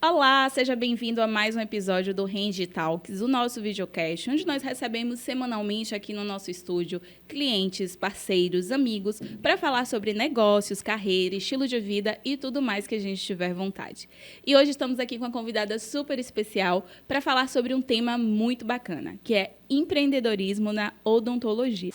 Olá, seja bem-vindo a mais um episódio do Rende Talks, o nosso videocast, onde nós recebemos semanalmente aqui no nosso estúdio clientes, parceiros, amigos, para falar sobre negócios, carreira, estilo de vida e tudo mais que a gente tiver vontade. E hoje estamos aqui com uma convidada super especial para falar sobre um tema muito bacana, que é empreendedorismo na odontologia.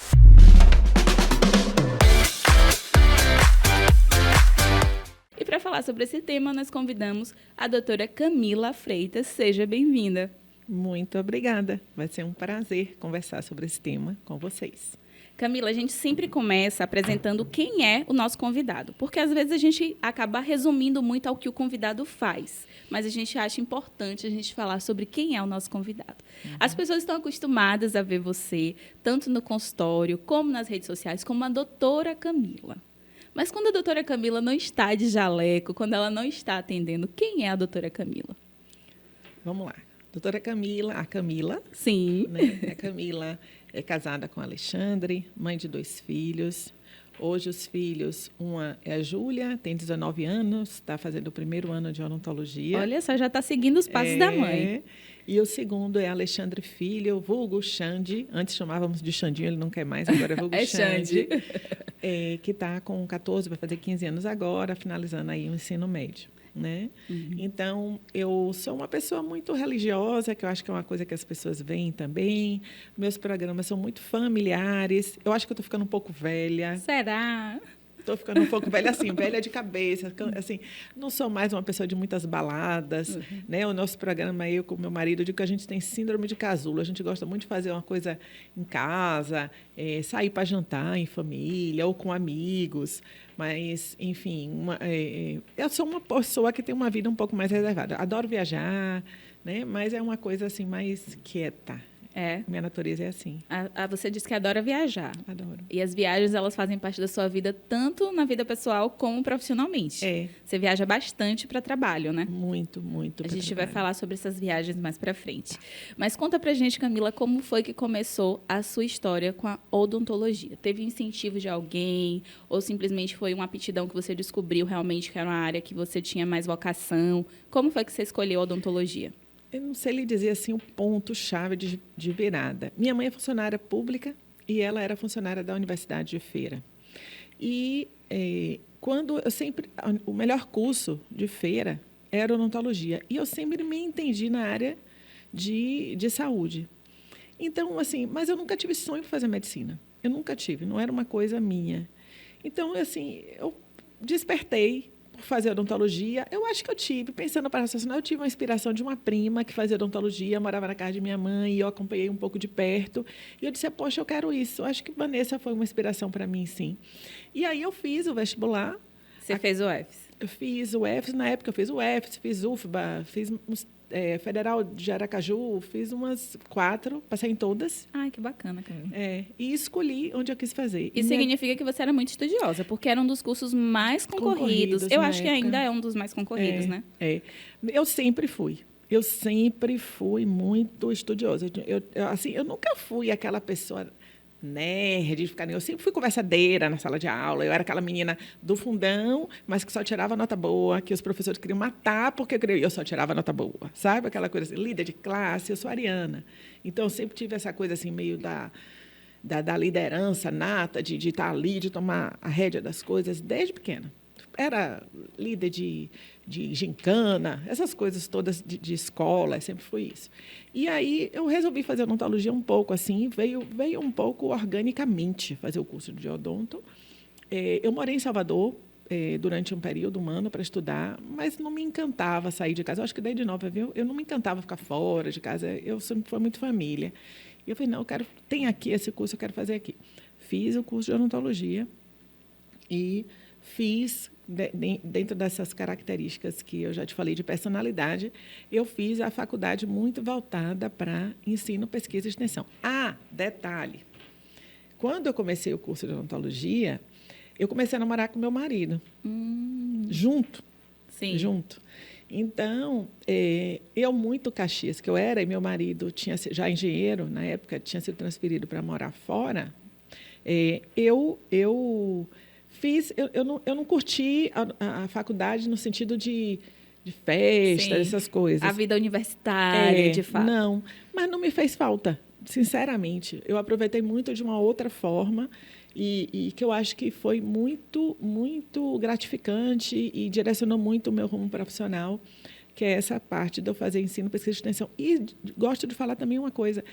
E para falar sobre esse tema, nós convidamos a doutora Camila Freitas. Seja bem-vinda. Muito obrigada. Vai ser um prazer conversar sobre esse tema com vocês. Camila, a gente sempre começa apresentando quem é o nosso convidado, porque às vezes a gente acaba resumindo muito ao que o convidado faz, mas a gente acha importante a gente falar sobre quem é o nosso convidado. As pessoas estão acostumadas a ver você, tanto no consultório como nas redes sociais, como a doutora Camila. Mas quando a doutora Camila não está de jaleco, quando ela não está atendendo, quem é a doutora Camila? Vamos lá. Doutora Camila, a Camila. Sim. Né? A Camila é casada com Alexandre, mãe de 2 filhos. Hoje os filhos, uma é a Júlia, tem 19 anos, está fazendo o 1º ano de odontologia. Olha só, já está seguindo os passos da mãe. E o segundo é Alexandre Filho, vulgo Xande. Antes chamávamos de Xandinho, ele não quer mais, agora é vulgo Xande. Que está com 14, vai fazer 15 anos agora, finalizando aí o ensino médio. Né? Então, eu sou uma pessoa muito religiosa, que eu acho que é uma coisa que as pessoas veem também. Meus programas são muito familiares. Eu acho que eu estou ficando um pouco velha. Será? Estou ficando um pouco velha, assim, velha de cabeça. Assim, não sou mais uma pessoa de muitas baladas. Né? O nosso programa, eu com meu marido, eu digo que a gente tem síndrome de casulo. A gente gosta muito de fazer uma coisa em casa, sair para jantar em família ou com amigos. Mas, enfim, eu sou uma pessoa que tem uma vida um pouco mais reservada. Adoro viajar, né? Mas é uma coisa assim mais quieta. Minha natureza é assim. Você disse que adora viajar. Adoro. E as viagens, elas fazem parte da sua vida, tanto na vida pessoal como profissionalmente. Você viaja bastante para trabalho, né? Muito, muito. A gente vai falar sobre essas viagens mais para frente. Mas conta pra gente, Camila, como foi que começou a sua história com a odontologia? Teve incentivo de alguém? Ou simplesmente foi uma aptidão que você descobriu realmente que era uma área que você tinha mais vocação? Como foi que você escolheu a odontologia? Eu não sei lhe dizer assim o ponto-chave de virada. Minha mãe é funcionária pública e ela era funcionária da Universidade de Feira. E o melhor curso de Feira era odontologia. E eu sempre me entendi na área de saúde. Então, assim, mas eu nunca tive sonho de fazer medicina. Eu nunca tive, não era uma coisa minha. Então, assim, eu despertei por fazer odontologia. Eu acho que eu tive, pensando para raciocinar, eu tive uma inspiração de uma prima que fazia odontologia, morava na casa de minha mãe, e eu acompanhei um pouco de perto. E eu disse, poxa, eu quero isso. Eu acho que Vanessa foi uma inspiração para mim, sim. E aí eu fiz o vestibular. Você fez o UFS? Eu fiz o UFS, na época eu fiz o UFS, fiz UFBA, fiz Federal de Aracaju, fiz umas 4, passei em todas. Ai, que bacana, Camila. E escolhi onde eu quis fazer. Isso significa que você era muito estudiosa, porque era um dos cursos mais concorridos. Eu acho que ainda é um dos mais concorridos, né? Eu sempre fui. Eu sempre fui muito estudiosa. Eu nunca fui aquela pessoa nerd, eu sempre fui conversadeira na sala de aula. Eu era aquela menina do fundão, mas que só tirava nota boa, que os professores queriam matar porque eu só tirava nota boa. Sabe? Aquela coisa assim, líder de classe, eu sou ariana. Então, eu sempre tive essa coisa assim, meio da liderança nata, de estar ali, de tomar a rédea das coisas, desde pequena. Era líder de gincana, essas coisas todas de escola, sempre foi isso. E aí eu resolvi fazer odontologia um pouco assim, veio um pouco organicamente fazer o curso de odonto. Eu morei em Salvador durante um período, um ano, para estudar, mas não me encantava sair de casa. Eu acho que desde nova, viu? Eu não me encantava ficar fora de casa, eu sempre fui muito família. E eu falei, não, tem aqui esse curso, eu quero fazer aqui. Fiz o curso de odontologia e fiz, dentro dessas características que eu já te falei de personalidade, eu fiz a faculdade muito voltada para ensino, pesquisa e extensão. Detalhe, quando eu comecei o curso de odontologia, eu comecei a namorar com meu marido, junto. Sim. Junto. Então, eu muito Caxias que eu era, e meu marido tinha já engenheiro, na época, tinha sido transferido para morar fora, eu não curti a faculdade no sentido de de festa, Sim. essas coisas. A vida universitária, de fato. Não, mas não me fez falta, sinceramente. Eu aproveitei muito de uma outra forma e que eu acho que foi muito, muito gratificante e direcionou muito o meu rumo profissional, que é essa parte de eu fazer ensino, pesquisa e extensão. E gosto de falar também uma coisa,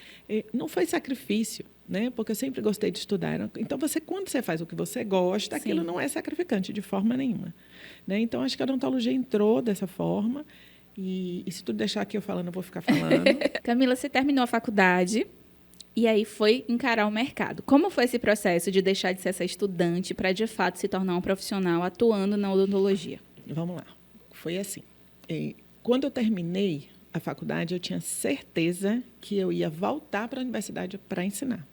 não foi sacrifício, né? Porque eu sempre gostei de estudar. Então, quando você faz o que você gosta, aquilo não é sacrificante de forma nenhuma. Né? Então, acho que a odontologia entrou dessa forma. E se tu deixar aqui eu falando, eu vou ficar falando. Camila, você terminou a faculdade e aí foi encarar o mercado. Como foi esse processo de deixar de ser essa estudante para, de fato, se tornar um profissional atuando na odontologia? Vamos lá. Foi assim. Quando eu terminei a faculdade, eu tinha certeza que eu ia voltar para a universidade para ensinar.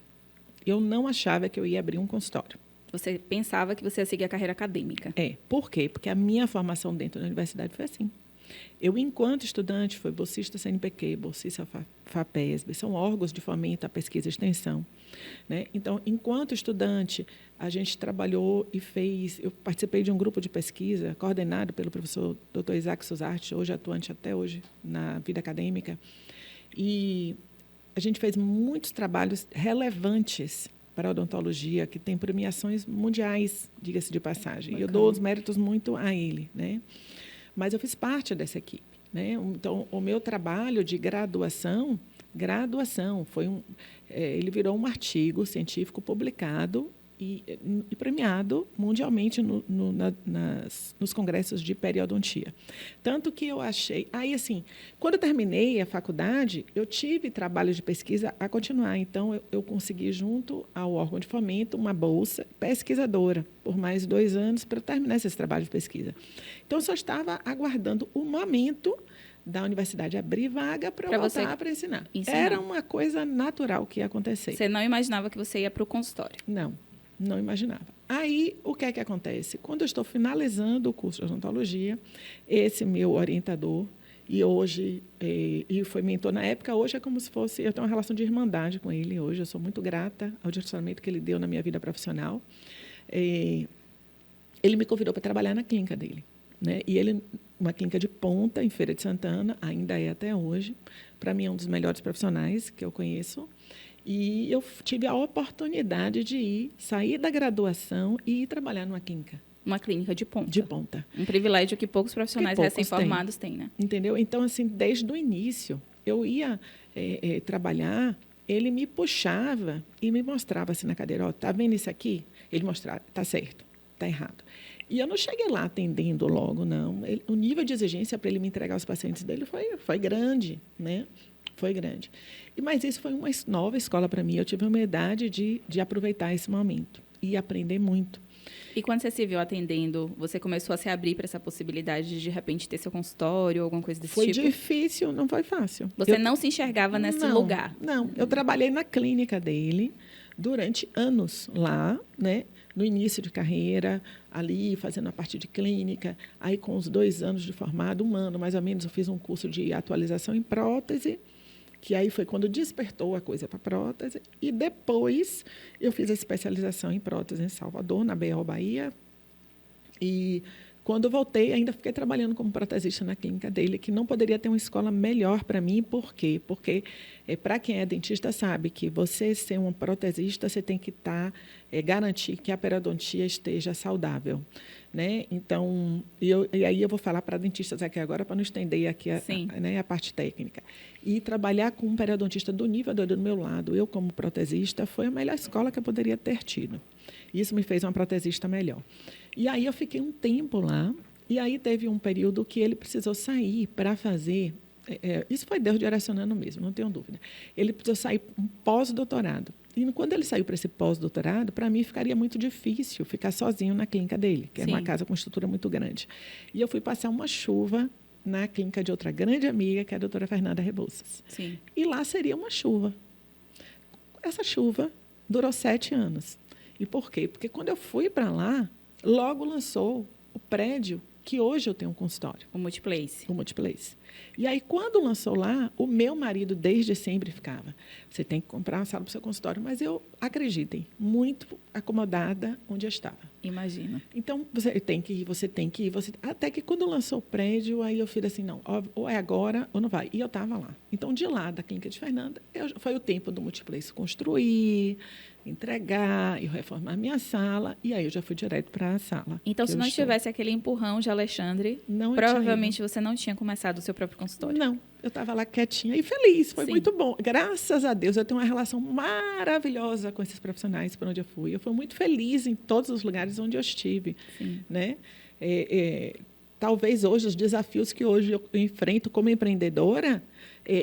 Eu não achava que eu ia abrir um consultório. Você pensava que você ia seguir a carreira acadêmica? Por quê? Porque a minha formação dentro da universidade foi assim. Eu, enquanto estudante, fui bolsista CNPq, bolsista FAPESB, são órgãos de fomento à pesquisa e extensão. Né? Então, enquanto estudante, a gente trabalhou e fez... Eu participei de um grupo de pesquisa coordenado pelo professor Dr. Isaac Suzarte, hoje atuante até hoje na vida acadêmica, e a gente fez muitos trabalhos relevantes para a odontologia, que tem premiações mundiais, diga-se de passagem. E eu dou os méritos muito a ele, né? Mas eu fiz parte dessa equipe, né? Então, o meu trabalho de graduação foi ele virou um artigo científico publicado e premiado mundialmente nos congressos de periodontia. Tanto que eu achei... Aí, assim, quando eu terminei a faculdade, eu tive trabalho de pesquisa a continuar. Então, eu consegui, junto ao órgão de fomento, uma bolsa pesquisadora por mais 2 anos para terminar esse trabalho de pesquisa. Então, eu só estava aguardando o momento da universidade abrir vaga para eu voltar para ensinar. Era uma coisa natural que ia acontecer. Você não imaginava que você ia para o consultório? Não imaginava. Aí, o que é que acontece? Quando eu estou finalizando o curso de odontologia, esse meu orientador, e hoje, e foi mentor na época, hoje é como se fosse, eu tenho uma relação de irmandade com ele hoje, eu sou muito grata ao direcionamento que ele deu na minha vida profissional. Ele me convidou para trabalhar na clínica dele. Né? E ele, uma clínica de ponta, em Feira de Santana, ainda é até hoje, para mim é um dos melhores profissionais que eu conheço. E eu tive a oportunidade de sair da graduação e ir trabalhar numa clínica. Uma clínica de ponta. De ponta. Um privilégio que poucos profissionais recém-formados têm, né? Entendeu? Então, assim, desde o início, eu ia trabalhar, ele me puxava e me mostrava assim na cadeira, ó, tá vendo isso aqui? Ele mostrava, tá certo, tá errado. E eu não cheguei lá atendendo logo, não. O nível de exigência para ele me entregar os pacientes dele foi grande, né? Foi grande. Mas isso foi uma nova escola para mim. Eu tive a humildade de aproveitar esse momento e aprender muito. E quando você se viu atendendo, você começou a se abrir para essa possibilidade de repente, ter seu consultório ou alguma coisa desse tipo? Foi difícil, não foi fácil. Você não se enxergava nesse lugar? Não, eu trabalhei na clínica dele durante anos lá, né? No início de carreira, ali fazendo a parte de clínica. Aí, com os 2 anos de formado, 1 ano mais ou menos, eu fiz um curso de atualização em prótese, que aí foi quando despertou a coisa para prótese. E depois eu fiz a especialização em prótese em Salvador, na BO Bahia. E quando eu voltei, ainda fiquei trabalhando como protesista na clínica dele, que não poderia ter uma escola melhor para mim. Por quê? Porque, para quem é dentista, sabe que você ser um protesista, você tem que garantir que a periodontia esteja saudável. Né? Então, e aí eu vou falar para dentistas aqui agora, para não estender aqui a parte técnica. E trabalhar com um periodontista do nível do meu lado, eu como protesista, foi a melhor escola que eu poderia ter tido. Isso me fez uma protesista melhor. E aí eu fiquei um tempo lá, e aí teve um período que ele precisou sair para fazer... isso foi Deus direcionando mesmo, não tenho dúvida. Ele precisou sair um pós-doutorado. E quando ele saiu para esse pós-doutorado, para mim ficaria muito difícil ficar sozinho na clínica dele, que era uma casa com estrutura muito grande. E eu fui passar uma chuva na clínica de outra grande amiga, que é a doutora Fernanda Rebouças. Sim. E lá seria uma chuva. Essa chuva durou 7 anos. E por quê? Porque quando eu fui para lá, logo lançou o prédio que hoje eu tenho um consultório. O Multiplace. O Multiplace. E aí, quando lançou lá, o meu marido, desde sempre, ficava, você tem que comprar uma sala para o seu consultório. Mas eu, acreditem, muito acomodada onde eu estava. Imagino. Então, você tem que ir. Até que quando lançou o prédio, aí eu fiz assim, não, ou é agora ou não vai. E eu estava lá. Então, de lá, da clínica de Fernanda, foi o tempo do Multiplace construir, entregar, eu reformar minha sala, e aí eu já fui direto para a sala. Então, se não tivesse aquele empurrão de Alexandre, provavelmente você não tinha começado o seu próprio consultório. Não, eu estava lá quietinha e feliz, foi Sim. muito bom. Graças a Deus, eu tenho uma relação maravilhosa com esses profissionais por onde eu fui. Eu fui muito feliz em todos os lugares onde eu estive. Sim. Né? Talvez hoje, os desafios que hoje eu enfrento como empreendedora,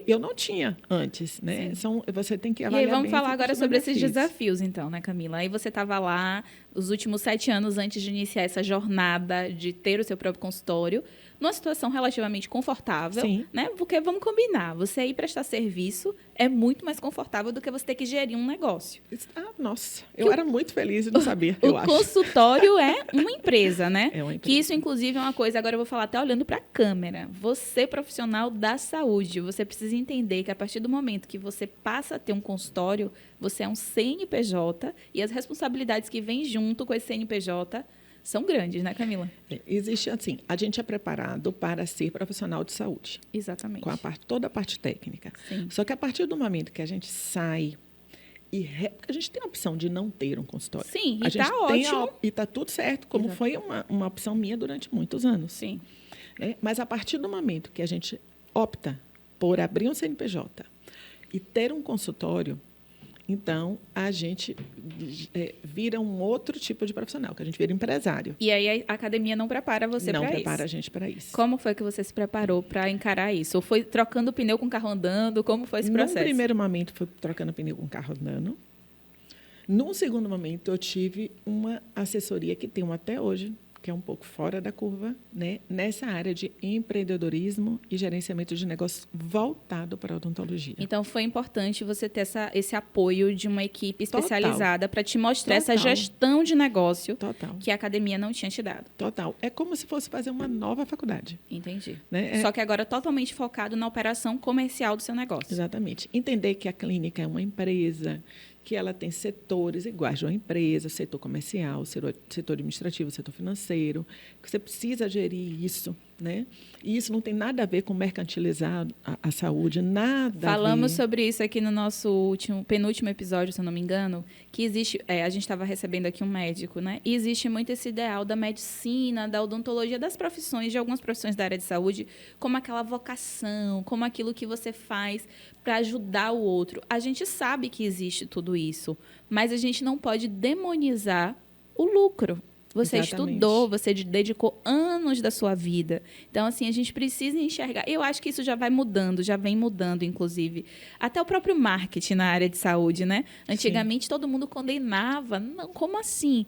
eu não tinha antes, né? Você tem que avaliar. E aí vamos bem falar agora sobre esses benefícios. desafios, então, né, Camila? Aí você estava lá os últimos 7 anos antes de iniciar essa jornada de ter o seu próprio consultório, numa situação relativamente confortável, Sim. né? Porque vamos combinar, você ir prestar serviço é muito mais confortável do que você ter que gerir um negócio. Nossa, eu era muito feliz e não sabia, eu acho. O consultório é uma empresa, né? É uma empresa. Que isso, inclusive, é uma coisa, agora eu vou falar até olhando para a câmera. Você, profissional da saúde, você precisa entender que a partir do momento que você passa a ter um consultório, você é um CNPJ e as responsabilidades que vêm junto com esse CNPJ são grandes, né, Camila? Existe assim, a gente é preparado para ser profissional de saúde. Exatamente. Com toda a parte técnica. Sim. Só que a partir do momento que a gente sai porque a gente tem a opção de não ter um consultório. Sim, e está ótimo. E está tudo certo, como Exato. Foi uma opção minha durante muitos anos. Sim. Né? Mas a partir do momento que a gente opta por abrir um CNPJ e ter um consultório, então a gente vira um outro tipo de profissional, que a gente vira empresário. E aí a academia não prepara você para isso? Não prepara a gente para isso. Como foi que você se preparou para encarar isso? Ou foi trocando pneu com o carro andando? Como foi esse processo? No primeiro momento, foi trocando pneu com o carro andando. Num segundo momento, eu tive uma assessoria que tenho até hoje, que é um pouco fora da curva, né? Nessa área de empreendedorismo e gerenciamento de negócios voltado para a odontologia. Então, foi importante você ter esse apoio de uma equipe especializada para te mostrar essa gestão de negócio que a academia não tinha te dado. Total. É como se fosse fazer uma nova faculdade. Entendi. Né? Só que agora totalmente focado na operação comercial do seu negócio. Exatamente. Entender que a clínica é uma empresa, que ela tem setores iguais de uma empresa, setor comercial, setor administrativo, setor financeiro, que você precisa gerir isso, né? E isso não tem nada a ver com mercantilizar a saúde, nada Falamos a ver. sobre isso aqui no nosso penúltimo episódio, se eu não me engano, que existe, a gente estava recebendo aqui um médico, né? E existe muito esse ideal da medicina, da odontologia, das profissões, de algumas profissões da área de saúde, como aquela vocação, como aquilo que você faz para ajudar o outro. A gente sabe que existe tudo isso, mas a gente não pode demonizar o lucro. Você Exatamente. estudou, você dedicou anos da sua vida. Então, assim, a gente precisa enxergar. Eu acho que isso já vai mudando, já vem mudando, inclusive. Até o próprio marketing na área de saúde, né? Antigamente, todo mundo condenava. Não, como assim?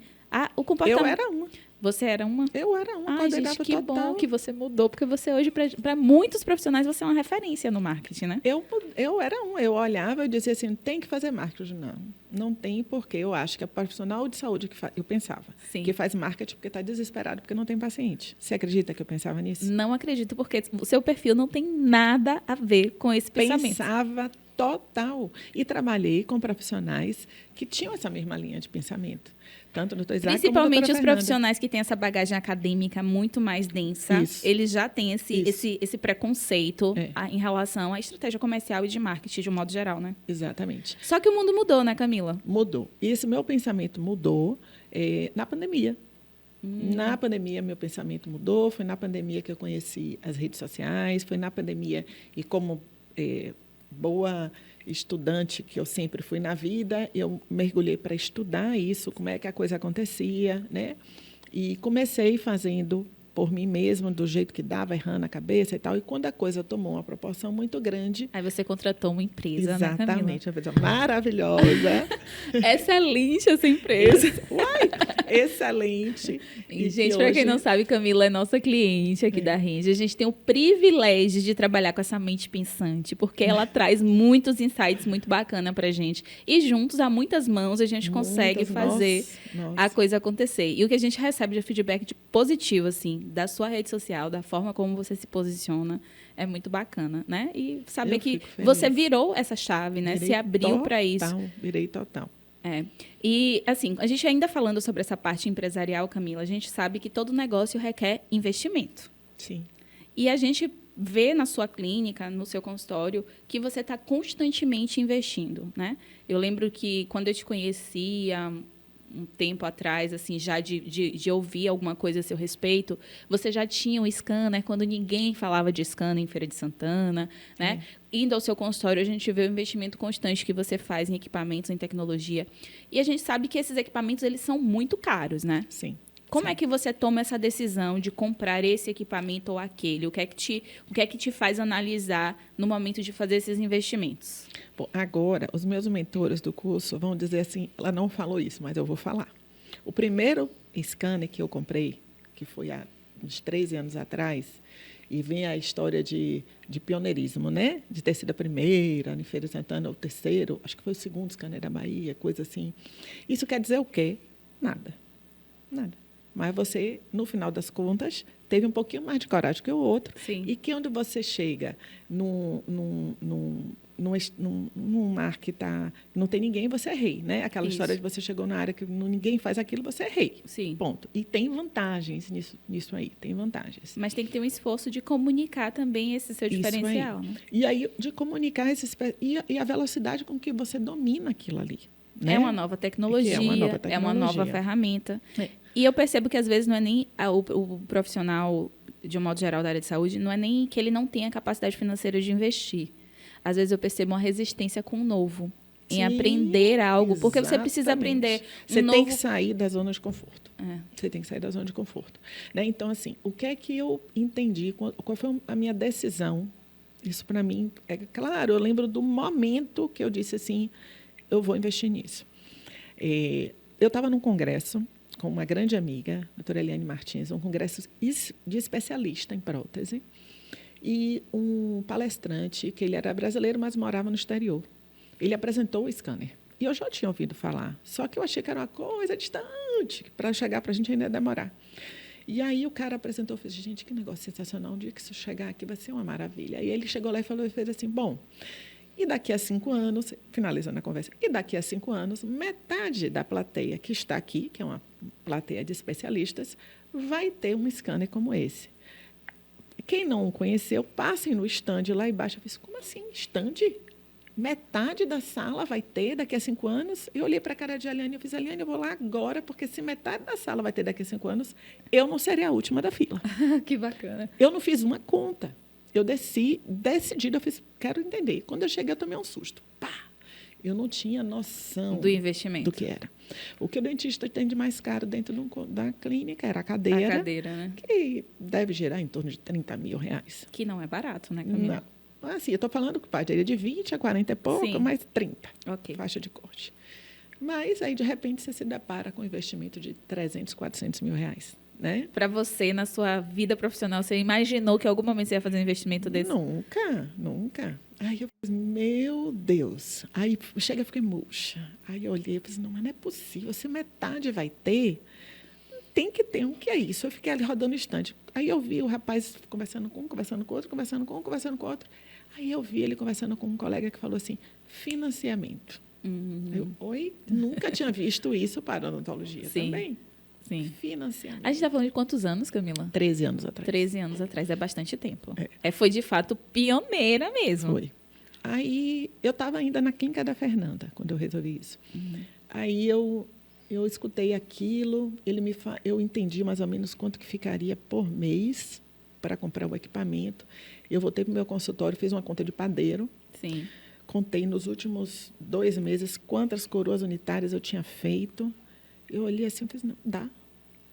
O comportamento... Eu era uma. Você era uma? Eu era uma. Gente, que bom que você mudou, porque você hoje, para muitos profissionais, você é uma referência no marketing, né? Eu era uma. Eu olhava e dizia assim, tem que fazer marketing. Não tem, porque eu acho que é profissional de saúde que eu pensava. Sim. Que faz marketing porque está desesperado, porque não tem paciente. Você acredita que eu pensava nisso? Não acredito, porque o seu perfil não tem nada a ver com esse pensamento. Pensava total. E trabalhei com profissionais que tinham essa mesma linha de pensamento. Tanto no Isaac Principalmente como os profissionais que têm essa bagagem acadêmica muito mais densa. Isso. Eles já têm esse preconceito em relação à estratégia comercial e de marketing, de um modo geral, né? Exatamente. Só que o mundo mudou, né, Camila? Mudou. E esse meu pensamento mudou na pandemia. Na pandemia, meu pensamento mudou. Foi na pandemia que eu conheci as redes sociais. Foi na pandemia e como boa estudante que eu sempre fui na vida, eu mergulhei para estudar isso, como é que a coisa acontecia, né? E comecei fazendo por mim mesma, do jeito que dava, errando a cabeça e tal. E quando a coisa tomou uma proporção muito grande... Aí você contratou uma empresa, né, Camila? Exatamente, uma empresa maravilhosa. Excelente essa empresa. Uai, excelente. E, gente, para quem não sabe, Camila é nossa cliente aqui da Range. A gente tem o privilégio de trabalhar com essa mente pensante, porque ela traz muitos insights muito bacana pra gente. E juntos, a muitas mãos, a gente consegue fazer a coisa acontecer. E o que a gente recebe de feedback positivo, assim, da sua rede social, da forma como você se posiciona, é muito bacana, né? E saber que você virou essa chave, né? Se abriu para isso. Virei total. E, assim, a gente ainda falando sobre essa parte empresarial, Camila, a gente sabe que todo negócio requer investimento. Sim. E a gente vê na sua clínica, no seu consultório, que você está constantemente investindo, né? Eu lembro que quando eu te conhecia um tempo atrás, assim, já de ouvir alguma coisa a seu respeito, você já tinha um scanner quando ninguém falava de scanner em Feira de Santana, né? Indo ao seu consultório, a gente vê o investimento constante que você faz em equipamentos, em tecnologia. E a gente sabe que esses equipamentos, eles são muito caros, né? Sim. Como é que você toma essa decisão de comprar esse equipamento ou aquele? O que é que te faz analisar no momento de fazer esses investimentos? Bom, agora, os meus mentores do curso vão dizer assim, ela não falou isso, mas eu vou falar. O primeiro scanner que eu comprei, que foi há uns 13 anos atrás, e vem a história de pioneirismo, né? De ter sido a primeira, em Feira de Santana, o terceiro, acho que foi o segundo scanner da Bahia, coisa assim. Isso quer dizer o quê? Nada. Mas você, no final das contas, teve um pouquinho mais de coragem que o outro. Sim. E que onde você chega num mar que não tem ninguém, você é rei, né? Aquela história de você chegou na área que ninguém faz aquilo, você é rei. Sim. Ponto. E tem vantagens nisso aí, tem vantagens. Mas tem que ter um esforço de comunicar também esse seu diferencial. Né? E aí, de comunicar e a velocidade com que você domina aquilo ali. Né? É uma nova tecnologia, é uma nova ferramenta. E eu percebo que, às vezes, não é nem o profissional, de um modo geral, da área de saúde, não é nem que ele não tenha capacidade financeira de investir. Às vezes, eu percebo uma resistência com o novo, em aprender algo, porque você precisa aprender Você tem que sair da zona de conforto. Você tem que sair da zona de conforto. Né? Então, assim, o que é que eu entendi? Qual foi a minha decisão? Isso, para mim, é claro, eu lembro do momento que eu disse assim, eu vou investir nisso. Eu estava num congresso com uma grande amiga, a doutora Eliane Martins, um congresso de especialista em prótese, e um palestrante, que ele era brasileiro, mas morava no exterior. Ele apresentou o scanner. E eu já tinha ouvido falar, só que eu achei que era uma coisa distante, para chegar para a gente ainda ia demorar. E aí o cara apresentou, fez, gente, que negócio sensacional, um dia que isso chegar aqui vai ser uma maravilha. E ele chegou lá e falou, fez assim, bom, e daqui a 5 anos, finalizando a conversa, e daqui a 5 anos, metade da plateia que está aqui, que é uma plateia de especialistas, vai ter um scanner como esse. Quem não o conheceu, passem no stand lá embaixo. Eu disse, como assim, stand? Metade da sala vai ter daqui a 5 anos? Eu olhei para a cara de Eliane e fiz, Eliane, eu vou lá agora, porque se metade da sala vai ter daqui a 5 anos, eu não serei a última da fila. Que bacana. Eu não fiz uma conta. Eu decidida, eu fiz, quero entender. Quando eu cheguei, eu tomei um susto. Pá! Eu não tinha noção do investimento. Do que era. O que o dentista tem de mais caro dentro da clínica era a cadeira. A cadeira, né? Que deve gerar em torno de R$30 mil. Que não é barato, né, Camila? Não. Assim, eu estou falando que partilha de 20 a 40 e pouco, sim, mais 30. Ok. Faixa de corte. Mas aí, de repente, você se depara com um investimento de 300, 400 mil reais. Né? Para você, na sua vida profissional, você imaginou que em algum momento você ia fazer um investimento desse? Nunca. Aí eu falei, meu Deus. Aí chega, eu fiquei murcha. Aí eu olhei e falei, não, mas não é possível. Se metade vai ter, tem que ter um que é isso. Eu fiquei ali rodando o estande. Aí eu vi o rapaz conversando com um, conversando com outro, conversando com um, conversando com outro. Aí eu vi ele conversando com um colega que falou assim, financiamento. Eu, oi? Nunca tinha visto isso para a odontologia. Sim. Também. Sim. Financiamento. A gente está falando de quantos anos, Camila? 13 anos atrás. 13 anos atrás, é bastante tempo. Foi, de fato, pioneira mesmo. Foi. Aí, eu estava ainda na clínica da Fernanda, quando eu resolvi isso. Aí, eu escutei aquilo, eu entendi mais ou menos quanto que ficaria por mês para comprar o equipamento. Eu voltei para o meu consultório, fiz uma conta de padeiro. Sim. Contei nos últimos 2 meses quantas coroas unitárias eu tinha feito. Eu olhei assim e falei, não,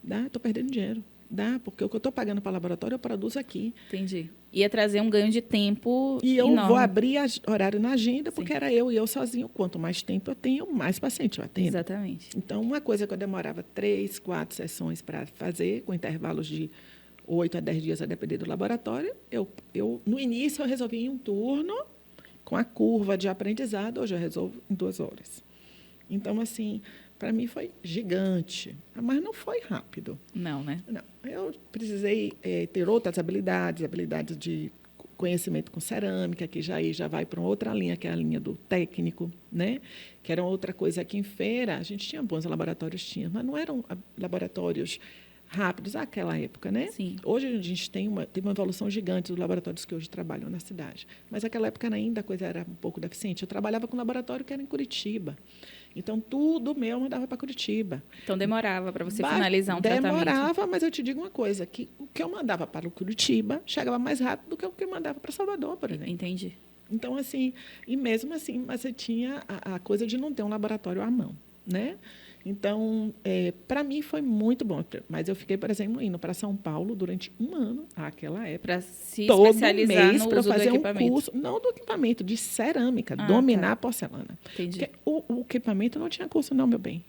dá, estou perdendo dinheiro. Dá, porque o que eu estou pagando para o laboratório, eu produzo aqui. Entendi. Ia trazer um ganho de tempo E eu enorme. vou abrir horário na agenda, Sim. porque era eu e eu sozinho. Quanto mais tempo eu tenho, mais paciente eu atendo. Exatamente. Então, uma coisa que eu demorava 3, 4 sessões para fazer, com intervalos de 8 a 10 dias, a depender do laboratório, no início, eu resolvi em um turno, com a curva de aprendizado, hoje eu resolvo em 2 horas. Então, assim, para mim foi gigante, mas não foi rápido. Não, né? Não, eu precisei ter outras habilidades de conhecimento com cerâmica, que já vai para uma outra linha, que é a linha do técnico, né? Que era outra coisa. Aqui em feira, a gente tinha bons laboratórios, mas não eram laboratórios rápidos naquela época, né? Sim. Hoje a gente teve uma evolução gigante dos laboratórios que hoje trabalham na cidade. Mas naquela época ainda a coisa era um pouco deficiente. Eu trabalhava com um laboratório que era em Curitiba. Então, tudo meu eu mandava para Curitiba. Então, demorava para você finalizar um tratamento. Demorava, mas eu te digo uma coisa, que o que eu mandava para o Curitiba chegava mais rápido do que o que eu mandava para Salvador, por exemplo. Entendi. Então, assim, e mesmo assim, mas você tinha a coisa de não ter um laboratório à mão, né? Então, para mim foi muito bom. Mas eu fiquei, por exemplo, indo para São Paulo durante um ano, naquela época. Para se todo especializar mês no para uso do fazer equipamento. um curso, não do equipamento, de cerâmica, dominar a porcelana. Entendi. Porque o equipamento não tinha curso, não, meu bem.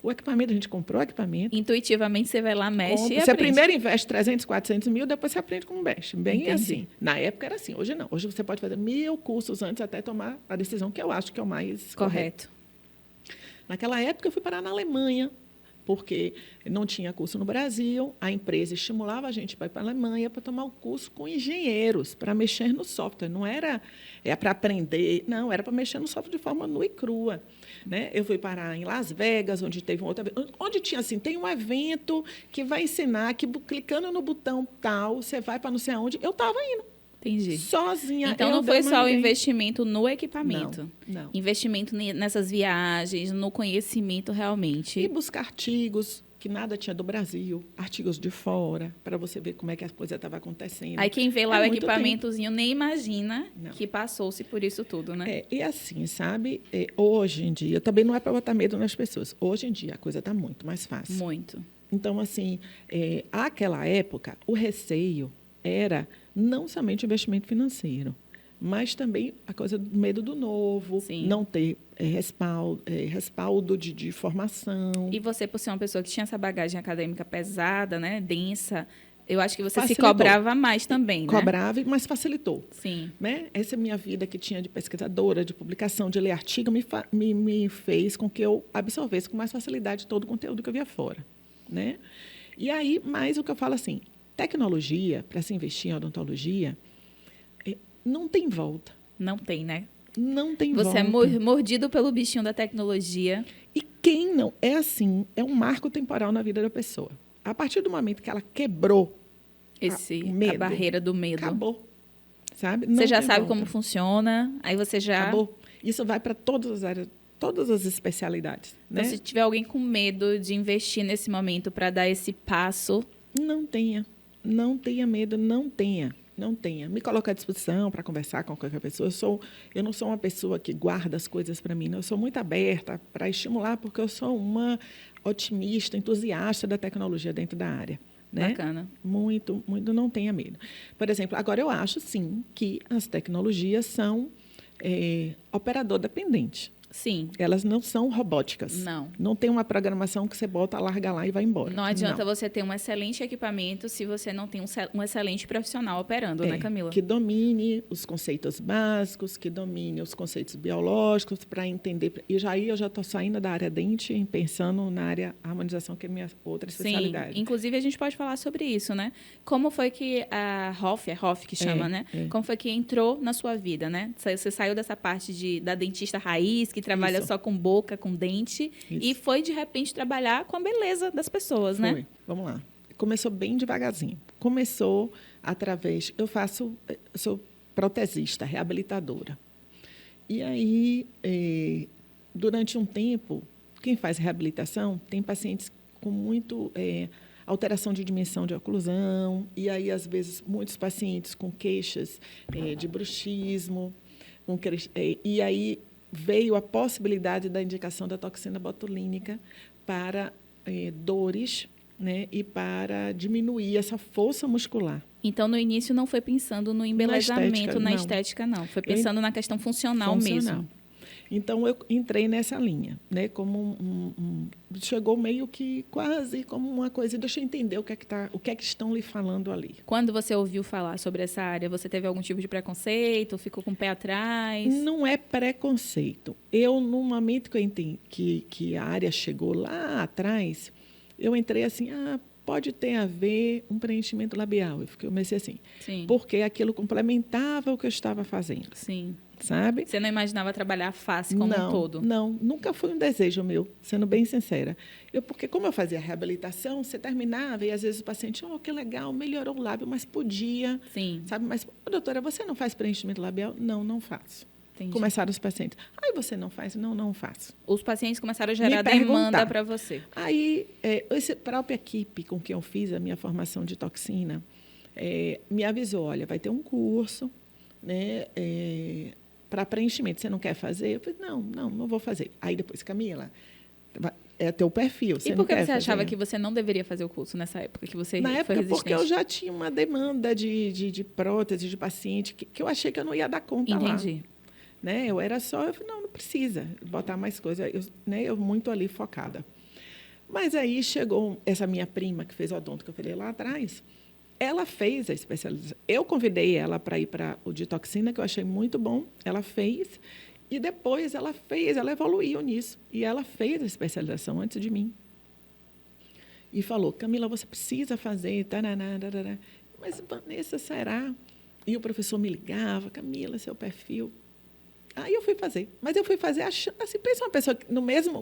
O equipamento, a gente comprou o equipamento. Intuitivamente, você vai lá, mexe e Você aprende. primeiro investe 300, 400 mil, depois você aprende como mexe. Bem Entendi. assim. Na época era assim, hoje não. Hoje você pode fazer 1000 cursos antes até tomar a decisão que eu acho que é o mais correto. Naquela época, eu fui parar na Alemanha, porque não tinha curso no Brasil, a empresa estimulava a gente para ir para a Alemanha para tomar o curso com engenheiros, para mexer no software. Não era para aprender, não, era para mexer no software de forma nua e crua. Né? Eu fui parar em Las Vegas, onde teve um outro evento, onde tinha assim, tem um evento que vai ensinar que clicando no botão tal, você vai para não sei aonde. Eu estava indo. Entendi. Sozinha. Então, não foi só o investimento no equipamento. Não. Investimento nessas viagens, no conhecimento realmente. E buscar artigos que nada tinha do Brasil, artigos de fora, para você ver como é que a coisa estava acontecendo. Aí quem vê lá o equipamentozinho nem imagina que passou-se por isso tudo, né? E assim, sabe, hoje em dia, também não é para botar medo nas pessoas, hoje em dia a coisa está muito mais fácil. Muito. Então, assim, àquela época, o receio era não somente o investimento financeiro, mas também a coisa do medo do novo, Sim. não ter respaldo de formação. E você, por ser uma pessoa que tinha essa bagagem acadêmica pesada, né, densa, eu acho que você facilitou. se cobrava mais também, né? Cobrava, mas facilitou. Sim. Né? Essa minha vida que tinha de pesquisadora, de publicação, de ler artigo, me fez com que eu absorvesse com mais facilidade todo o conteúdo que eu via fora. Né? E aí, mais o que eu falo assim, tecnologia, para se investir em odontologia, não tem volta. Não tem, né? Não tem volta. Você é mordido pelo bichinho da tecnologia. E quem não é assim, é um marco temporal na vida da pessoa. A partir do momento que ela quebrou a barreira do medo. Acabou. Sabe? Você já sabe como funciona, aí você já... Acabou. Isso vai para todas as áreas, todas as especialidades. Né? Então, se tiver alguém com medo de investir nesse momento para dar esse passo... Não tenha. Não tenha medo, não tenha. Não tenha. Me coloque à disposição para conversar com qualquer pessoa. Eu não sou uma pessoa que guarda as coisas para mim. Não. Eu sou muito aberta para estimular, porque eu sou uma otimista, entusiasta da tecnologia dentro da área. Né? Bacana. Muito, muito, não tenha medo. Por exemplo, agora eu acho, sim, que as tecnologias são operador dependente. Sim. Elas não são robóticas. Não. Não tem uma programação que você bota, larga lá e vai embora. Não adianta você ter um excelente equipamento se você não tem um excelente profissional operando, né, Camila? Que domine os conceitos básicos, que domine os conceitos biológicos para entender. E eu já estou saindo da área dente e pensando na área harmonização, que é a minha outra especialidade. Sim, inclusive a gente pode falar sobre isso, né? Como foi que a Hoff que chama, né? Como foi que entrou na sua vida, né? Você saiu dessa parte da dentista raiz, que trabalha só com boca, com dente, e foi, de repente, trabalhar com a beleza das pessoas, né? Vamos lá. Começou bem devagarzinho. Começou através... Eu sou protesista, reabilitadora. E aí, durante um tempo, quem faz reabilitação tem pacientes com muito... alteração de dimensão de oclusão, e aí, às vezes, muitos pacientes com queixas de bruxismo, e aí veio a possibilidade da indicação da toxina botulínica para dores né, e para diminuir essa força muscular. Então, no início, não foi pensando no embelezamento, na não. estética, não. Foi pensando na questão funcional mesmo. Então, eu entrei nessa linha, né? Como chegou meio que quase como uma coisa, deixa eu entender o que é que estão lhe falando ali. Quando você ouviu falar sobre essa área, você teve algum tipo de preconceito? Ficou com o pé atrás? Não é preconceito. Eu, no momento que eu entendi que a área chegou lá atrás, eu entrei assim, pode ter a ver um preenchimento labial. Eu comecei assim, Sim. Porque aquilo complementava o que eu estava fazendo. Sim. Sabe? Você não imaginava trabalhar a face como um todo? Não, nunca foi um desejo meu, sendo bem sincera. Porque como eu fazia reabilitação, você terminava e às vezes o paciente, que legal, melhorou o lábio, mas podia. Sim. Sabe? Mas, doutora, você não faz preenchimento labial? Não, não faço. Entendi. Começaram os pacientes. Você não faz? Não, não faço. Os pacientes começaram a gerar demanda para você. Aí, essa própria equipe com quem eu fiz a minha formação de toxina, me avisou, olha, vai ter um curso, né, para preenchimento. Você não quer fazer? Eu falei, não vou fazer. Aí depois, Camila, é teu perfil. E por que você achava que você não deveria fazer o curso nessa época que você Na foi época, resistente? porque eu já tinha uma demanda de prótese, de paciente, que eu achei que eu não ia dar conta lá. Entendi. Né? Eu era só, eu falei, não precisa botar mais coisa. Eu muito ali focada. Mas aí chegou essa minha prima, que fez odonto, que eu falei lá atrás, ela fez a especialização. Eu convidei ela para ir para o de toxina, que eu achei muito bom. Ela fez. E depois ela evoluiu nisso. E ela fez a especialização antes de mim. E falou, Camila, você precisa fazer. Tarará, tarará. Mas, Vanessa, será? E o professor me ligava, Camila, seu perfil. Aí eu fui fazer. Mas eu fui fazer achando, assim, pensa uma pessoa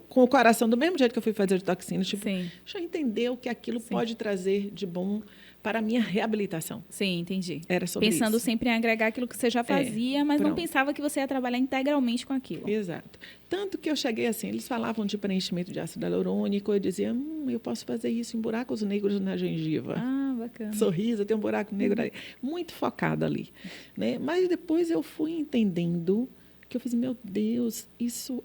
com o coração do mesmo jeito que eu fui fazer de toxina, tipo, Sim. deixa eu entender o que aquilo pode trazer de bom para a minha reabilitação. Sim, entendi. Era sobre Pensando isso. sempre em agregar aquilo que você já fazia, mas pronto. não pensava que você ia trabalhar integralmente com aquilo. Exato. Tanto que eu cheguei assim, eles falavam de preenchimento de ácido hialurônico, eu dizia, eu posso fazer isso em buracos negros na gengiva. Bacana. Sorriso, tem um buraco negro ali. Muito focada ali. Né? Mas depois eu fui entendendo que eu fiz, meu Deus, isso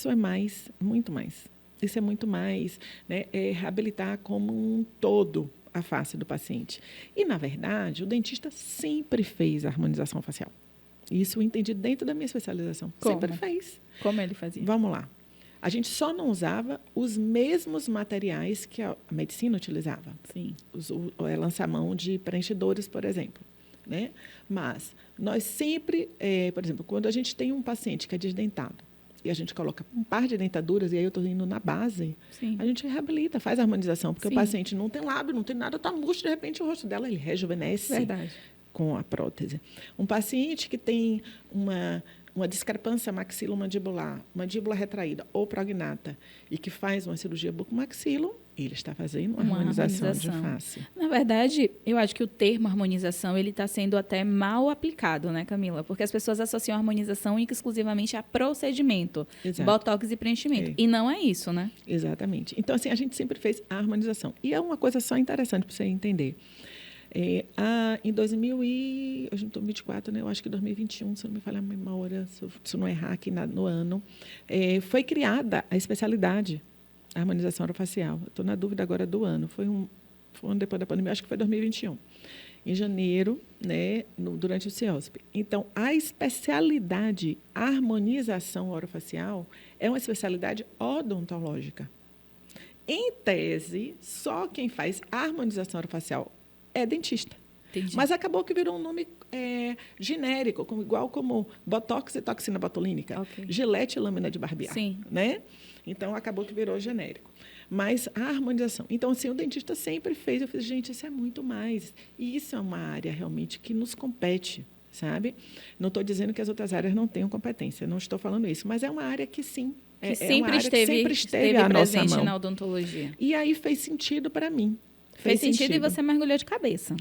é mais, muito mais. Isso é muito mais, né? É reabilitar como um todo a face do paciente. E, na verdade, o dentista sempre fez a harmonização facial. Isso eu entendi dentro da minha especialização. Como? Sempre fez. Como ele fazia? Vamos lá. A gente só não usava os mesmos materiais que a medicina utilizava. Sim. O lançamão de preenchedores, por exemplo. Né? Mas nós sempre, por exemplo, quando a gente tem um paciente que é desdentado, e a gente coloca um par de dentaduras, e aí eu estou indo na base, Sim. a gente reabilita, faz a harmonização, porque Sim. o paciente não tem lábio, não tem nada, está murcho, de repente o rosto dela ele rejuvenesce. Verdade. Com a prótese. Um paciente que tem uma discrepância maxilomandibular, mandíbula retraída ou prognata, e que faz uma cirurgia bucomaxilo, ele está fazendo uma harmonização de face. Na verdade, eu acho que o termo harmonização ele está sendo até mal aplicado, né, Camila? Porque as pessoas associam a harmonização exclusivamente a procedimento, Exato. botox e preenchimento. E não é isso, né? Exatamente. Então, assim, a gente sempre fez a harmonização. E é uma coisa só interessante para você entender. Em 2024, né, eu acho que 2021, se eu não me falhar a memória, se eu não errar aqui no ano, foi criada a especialidade, a harmonização orofacial. Estou na dúvida agora do ano. Foi um ano depois da pandemia, acho que foi 2021. Em janeiro, né, durante o CIOSP. Então, a especialidade harmonização orofacial é uma especialidade odontológica. Em tese, só quem faz harmonização orofacial é dentista. Entendi. Mas acabou que virou um nome genérico, igual como botox e toxina botulínica, Gilete e lâmina de barbear. Sim. Né? Então, acabou que virou genérico. Mas a harmonização. Então, assim, o dentista sempre fez. Eu fiz, gente, isso é muito mais. E isso é uma área realmente que nos compete, sabe? Não estou dizendo que as outras áreas não tenham competência, não estou falando isso. Mas é uma área que sim. Que sempre esteve presente na odontologia. E aí fez sentido para mim. Fez sentido e você mergulhou de cabeça.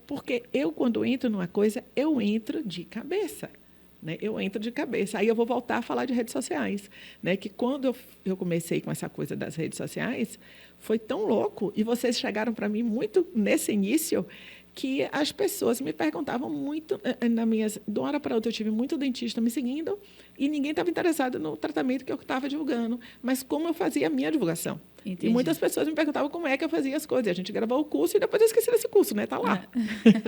Porque eu, quando entro numa coisa, eu entro de cabeça. Né? Eu entro de cabeça. Aí eu vou voltar a falar de redes sociais. Né? Que quando eu comecei com essa coisa das redes sociais, foi tão louco. E vocês chegaram para mim muito nesse início, que as pessoas me perguntavam muito, de uma hora para outra eu tive muito dentista me seguindo e ninguém estava interessado no tratamento que eu estava divulgando, mas como eu fazia a minha divulgação. Entendi. E muitas pessoas me perguntavam como é que eu fazia as coisas. A gente gravou o curso e depois eu esqueci desse curso, né? Tá lá.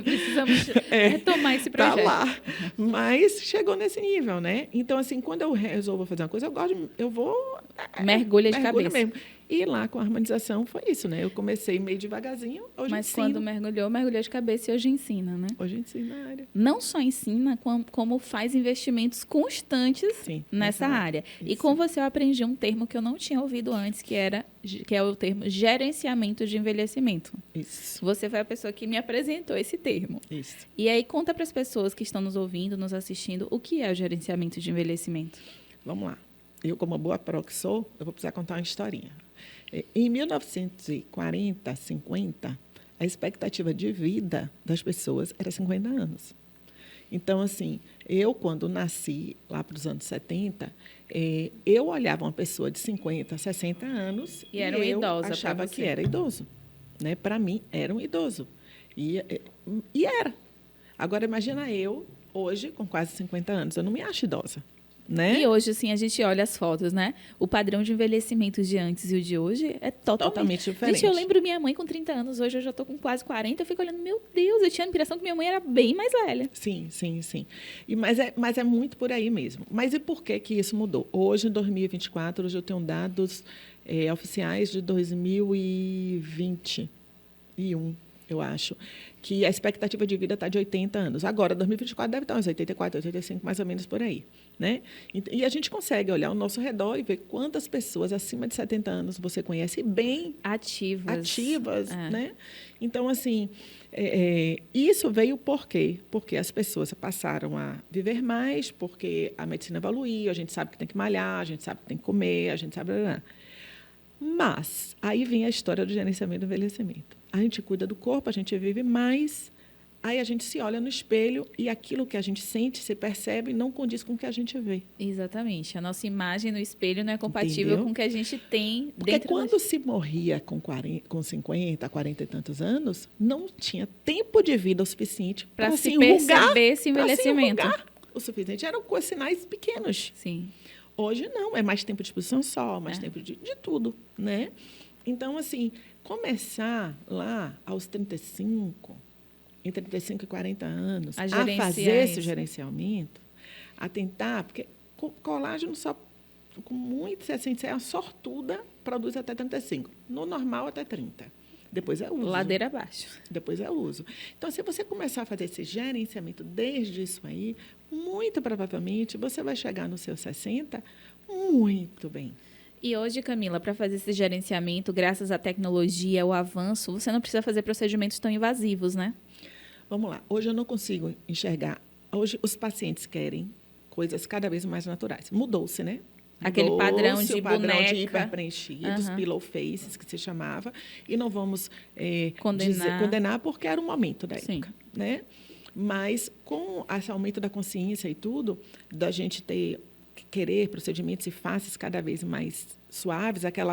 Precisamos retomar esse projeto. Tá lá. Mas chegou nesse nível, né? Então, assim, quando eu resolvo fazer uma coisa, eu vou... Mergulha de cabeça. mesmo. E lá, com a harmonização, foi isso, né? Eu comecei meio devagarzinho, hoje Mas ensino. quando mergulhou de cabeça e hoje ensina, né? Hoje ensino na área. Não só ensina, como faz investimentos constantes nessa área. Isso. E com você eu aprendi um termo que eu não tinha ouvido antes, que é o termo gerenciamento de envelhecimento. Isso. Você foi a pessoa que me apresentou esse termo. Isso. E aí, conta para as pessoas que estão nos ouvindo, nos assistindo, o que é o gerenciamento de envelhecimento? Vamos lá. Eu, como boa pró que sou, eu vou precisar contar uma historinha. Em 1940, 50, a expectativa de vida das pessoas era 50 anos. Então, assim, eu, quando nasci, lá para os anos 70, eu olhava uma pessoa de 50, 60 anos e era idosa, achava que era idoso. Né? Para mim, era um idoso. E era. Agora, imagina eu, hoje, com quase 50 anos, eu não me acho idosa. Né? E hoje, assim, a gente olha as fotos, né? O padrão de envelhecimento de antes e o de hoje é totalmente diferente. Gente, eu lembro minha mãe com 30 anos, hoje eu já estou com quase 40, eu fico olhando, meu Deus, eu tinha a impressão que minha mãe era bem mais velha. Sim. Mas é muito por aí mesmo. Mas e por que isso mudou? Hoje, em 2024, hoje eu tenho dados oficiais de 2021, eu acho, que a expectativa de vida está de 80 anos. Agora, 2024 deve estar uns 84, 85, mais ou menos por aí. Né? E a gente consegue olhar ao nosso redor e ver quantas pessoas acima de 70 anos você conhece bem ativas. Né? Então, assim, isso veio por quê? Porque as pessoas passaram a viver mais, porque a medicina evoluiu, a gente sabe que tem que malhar, a gente sabe que tem que comer, a gente sabe... Mas aí vem a história do gerenciamento do envelhecimento. A gente cuida do corpo, a gente vive mais, aí a gente se olha no espelho e aquilo que a gente sente, se percebe, não condiz com o que a gente vê. Exatamente. A nossa imagem no espelho não é compatível com o que a gente tem Porque dentro quando se morria com 50, 40 e tantos anos, não tinha tempo de vida o suficiente para se perceber esse envelhecimento. O suficiente. Eram com sinais pequenos. Sim. Hoje não, é mais tempo de exposição ao sol, mais tempo de tudo, né? Então, assim, começar lá aos 35, entre 35 e 40 anos, a fazer esse gerenciamento, a tentar, porque colágeno só, com muito, assim, você é uma sortuda, produz até 35, no normal até 30. Depois é uso. Ladeira abaixo. Depois é uso. Então, se você começar a fazer esse gerenciamento desde isso aí, muito provavelmente você vai chegar nos seus 60 muito bem. E hoje, Camila, para fazer esse gerenciamento, graças à tecnologia, o avanço, você não precisa fazer procedimentos tão invasivos, né? Vamos lá. Hoje eu não consigo enxergar. Hoje os pacientes querem coisas cada vez mais naturais. Mudou-se, né? Aquele padrão de boneca. O padrão de hiperpreenchidos, pillow faces, que se chamava. E não vamos condenar porque era o momento da época. Né? Mas com esse aumento da consciência e tudo, da gente querer procedimentos e faces cada vez mais suaves, aquele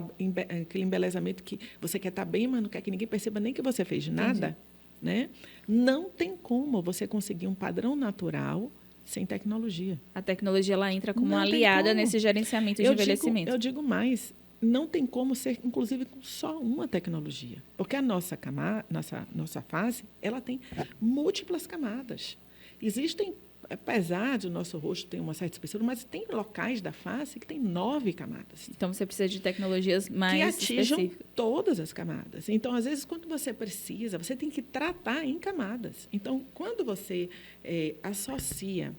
embelezamento que você quer estar bem, mas não quer que ninguém perceba nem que você fez nada, né? Não tem como você conseguir um padrão natural sem tecnologia. A tecnologia ela entra como uma aliada nesse gerenciamento de envelhecimento. Eu digo mais, não tem como ser, inclusive, com só uma tecnologia. Porque a nossa face, ela tem múltiplas camadas. Existem, apesar de o nosso rosto ter uma certa espessura, mas tem locais da face que tem 9 camadas. Então, você precisa de tecnologias mais que atinjam todas as camadas. Então, às vezes, quando você precisa, você tem que tratar em camadas. Então, quando você associa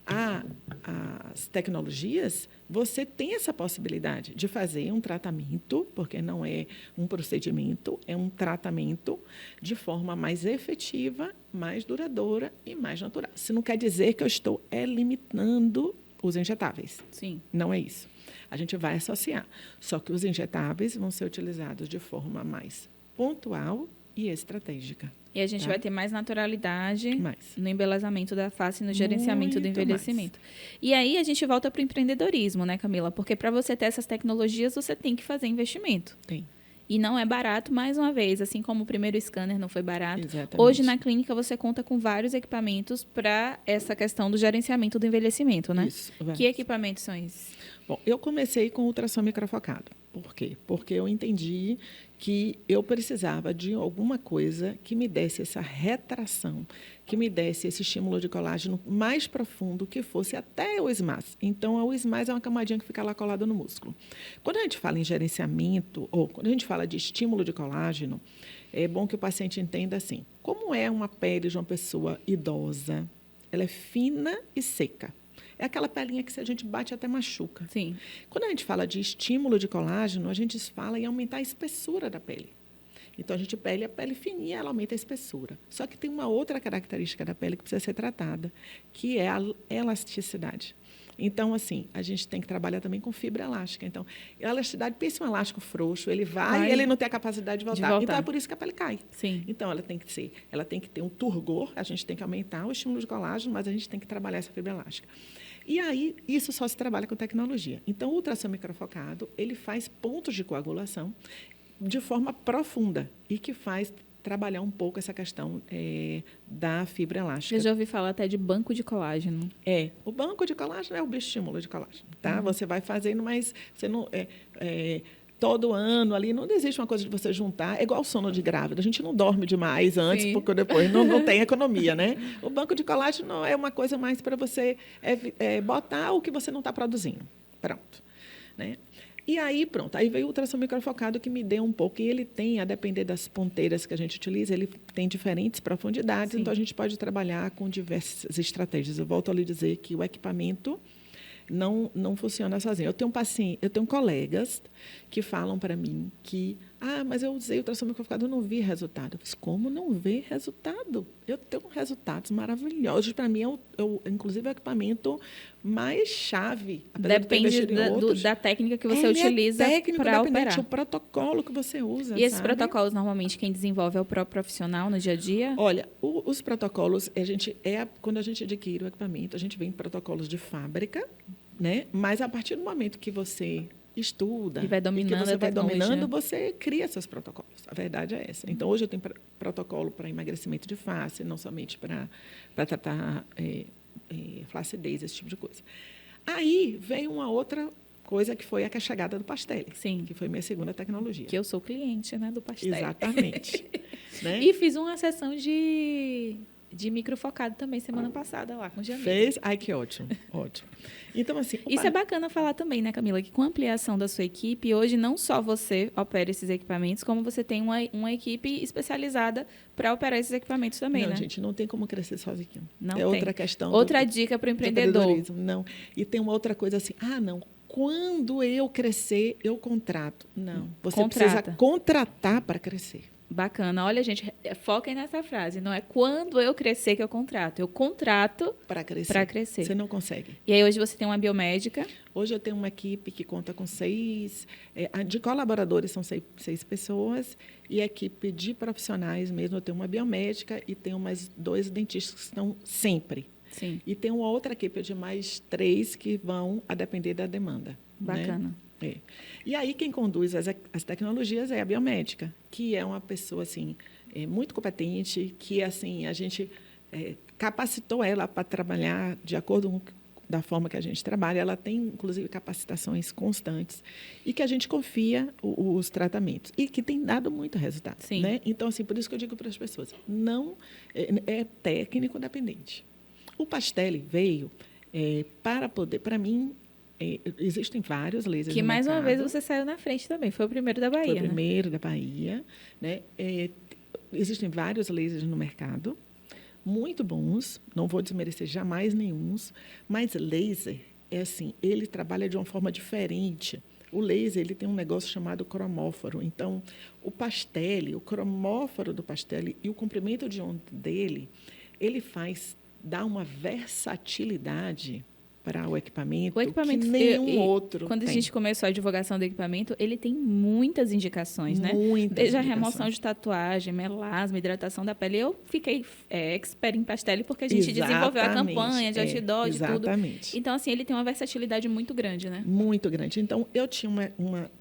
as tecnologias, você tem essa possibilidade de fazer um tratamento, porque não é um procedimento, é um tratamento de forma mais efetiva, mais duradoura e mais natural. Isso não quer dizer que eu estou eliminando os injetáveis. Sim. Não é isso. A gente vai associar. Só que os injetáveis vão ser utilizados de forma mais pontual e estratégica. E a gente vai ter mais naturalidade no embelezamento da face e no gerenciamento do envelhecimento. E aí a gente volta para o empreendedorismo, né, Camila? Porque para você ter essas tecnologias, você tem que fazer investimento. Tem. E não é barato, mais uma vez, assim como o primeiro scanner não foi barato. Exatamente. Hoje, na clínica, você conta com vários equipamentos para essa questão do gerenciamento do envelhecimento, né? Isso. Que equipamentos são esses? Bom, eu comecei com ultrassom microfocado. Por quê? Porque eu entendi que eu precisava de alguma coisa que me desse essa retração, que me desse esse estímulo de colágeno mais profundo, que fosse até o SMAS. Então, o SMAS é uma camadinha que fica lá colada no músculo. Quando a gente fala em gerenciamento, ou quando a gente fala de estímulo de colágeno, é bom que o paciente entenda assim, como é uma pele de uma pessoa idosa, ela é fina e seca. É aquela pelinha que se a gente bate até machuca. Sim. Quando a gente fala de estímulo de colágeno, a gente fala em aumentar a espessura da pele. Então, a pele fininha, ela aumenta a espessura. Só que tem uma outra característica da pele que precisa ser tratada, que é a elasticidade. Então, assim, a gente tem que trabalhar também com fibra elástica. Então, a elasticidade, pensa um elástico frouxo, ele vai e ele não tem a capacidade de voltar. Então, é por isso que a pele cai. Sim. Então, ela tem que ter um turgor, a gente tem que aumentar o estímulo de colágeno, mas a gente tem que trabalhar essa fibra elástica. E aí, isso só se trabalha com tecnologia. Então, o ultrassom microfocado, ele faz pontos de coagulação de forma profunda e que faz trabalhar um pouco essa questão da fibra elástica. Eu já ouvi falar até de banco de colágeno. O banco de colágeno é o bioestímulo de colágeno, tá? Você vai fazendo, mas você não... todo ano ali, não existe uma coisa de você juntar. É igual o sono de grávida. A gente não dorme demais antes, Sim. porque depois não tem economia, né? O banco de colágeno é uma coisa mais para você botar o que você não está produzindo. Pronto. Né? E aí, pronto. Aí veio o ultrassom microfocado que me deu um pouco. E ele tem, a depender das ponteiras que a gente utiliza, ele tem diferentes profundidades. Sim. Então, a gente pode trabalhar com diversas estratégias. Eu volto a lhe dizer que o equipamento não funciona sozinho. Eu tenho colegas que falam para mim que, mas eu usei o ultrassom microfocado, eu não vi resultado. Eu disse, como não ver resultado? Eu tenho resultados maravilhosos. Para mim, inclusive, é o equipamento mais chave. Depende da técnica que você utiliza para operar. O protocolo que você usa. E esses protocolos, normalmente, quem desenvolve é o próprio profissional no dia a dia? Olha, os protocolos, quando a gente adquire o equipamento, a gente vem em protocolos de fábrica, né? Mas a partir do momento que você estuda e vai dominando, você cria seus protocolos. A verdade é essa. Então, hoje eu tenho protocolo para emagrecimento de face, não somente para tratar flacidez, esse tipo de coisa. Aí veio uma outra coisa que foi a chegada do Pastelli, Sim. que foi minha segunda tecnologia. Que eu sou cliente, né, do Pastelli. Exatamente. Né? E fiz uma sessão de microfocado também semana passada lá com o Jamil. Fez? Ai, que ótimo. Ótimo. Então, assim... Isso é bacana falar também, né, Camila? Que com a ampliação da sua equipe, hoje não só você opera esses equipamentos, como você tem uma equipe especializada para operar esses equipamentos também, né? Não, gente, não tem como crescer sozinho. Não tem. Outra questão. Outra dica para o empreendedor. Não. E tem uma outra coisa assim, não, quando eu crescer, eu contrato. Não, você precisa contratar para crescer. Bacana. Olha, gente, foquem nessa frase. Não é quando eu crescer que eu contrato. Eu contrato para crescer. Você não consegue. E aí, hoje você tem uma biomédica? Hoje eu tenho uma equipe que conta com 6... de colaboradores são 6 pessoas. E a equipe de profissionais mesmo, eu tenho uma biomédica e tenho mais 2 dentistas que estão sempre. Sim. E tem uma outra equipe de mais 3 que vão a depender da demanda. Bacana. Né? E aí quem conduz as tecnologias é a biomédica, que é uma pessoa assim muito competente, que assim a gente capacitou ela para trabalhar de acordo com da forma que a gente trabalha. Ela tem inclusive capacitações constantes e que a gente confia os tratamentos e que tem dado muito resultado. Sim. Né? Então assim, por isso que eu digo para as pessoas, não é técnico dependente. O Pastelli veio para mim. Existem vários lasers que no mais mercado. Uma vez você saiu na frente também, foi o primeiro da Bahia. Foi o primeiro da Bahia. Né? Existem vários lasers no mercado, muito bons, não vou desmerecer jamais nenhum, mas laser, assim, ele trabalha de uma forma diferente. O laser ele tem um negócio chamado cromóforo. Então, o cromóforo do Pastelli e o comprimento de onda dele, ele dá uma versatilidade para o equipamento que nenhum outro quando tem. A gente começou a divulgação do equipamento, ele tem muitas indicações, né? Desde a remoção de tatuagem, melasma, hidratação da pele. Eu fiquei expert em Pastelli porque a gente desenvolveu a campanha de outdoor, de tudo. Então, assim, ele tem uma versatilidade muito grande, né? Muito grande. Então, eu tinha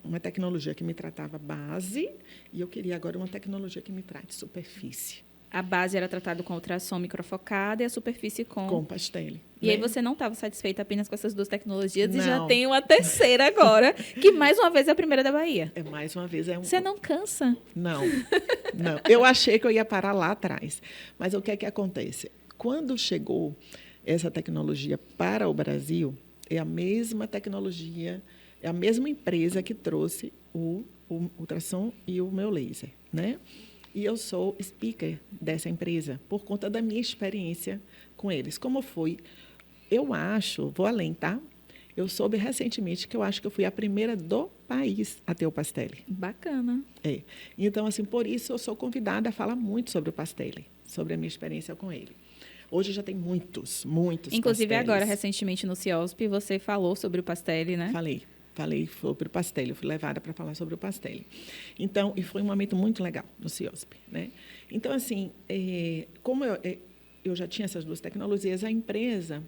uma tecnologia que me tratava base e eu queria agora uma tecnologia que me trate superfície. A base era tratada com ultrassom microfocado e a superfície com Pastelli. E aí você não estava satisfeita apenas com essas 2 tecnologias Não. e já tem uma terceira agora, que mais uma vez é a primeira da Bahia. Mais uma vez, Você não cansa? Não, não. Eu achei que eu ia parar lá atrás. Mas o que é que acontece? Quando chegou essa tecnologia para o Brasil, é a mesma tecnologia, é a mesma empresa que trouxe o ultrassom e o meu laser, né? E eu sou speaker dessa empresa por conta da minha experiência com eles. Como foi? Eu acho, vou além, tá? Eu soube recentemente que eu acho que eu fui a primeira do país a ter o Pastelli. Bacana. É. Então, assim, por isso eu sou convidada a falar muito sobre o Pastelli, sobre a minha experiência com ele. Hoje já tem muitos Inclusive, Pastellis. agora, recentemente, no CIOSP, você falou sobre o Pastelli, né? Falei sobre o Pastelli, eu fui levada para falar sobre o Pastelli. Então, e foi um momento muito legal no CIOSP, né? Então, assim, como eu já tinha essas 2 tecnologias, a empresa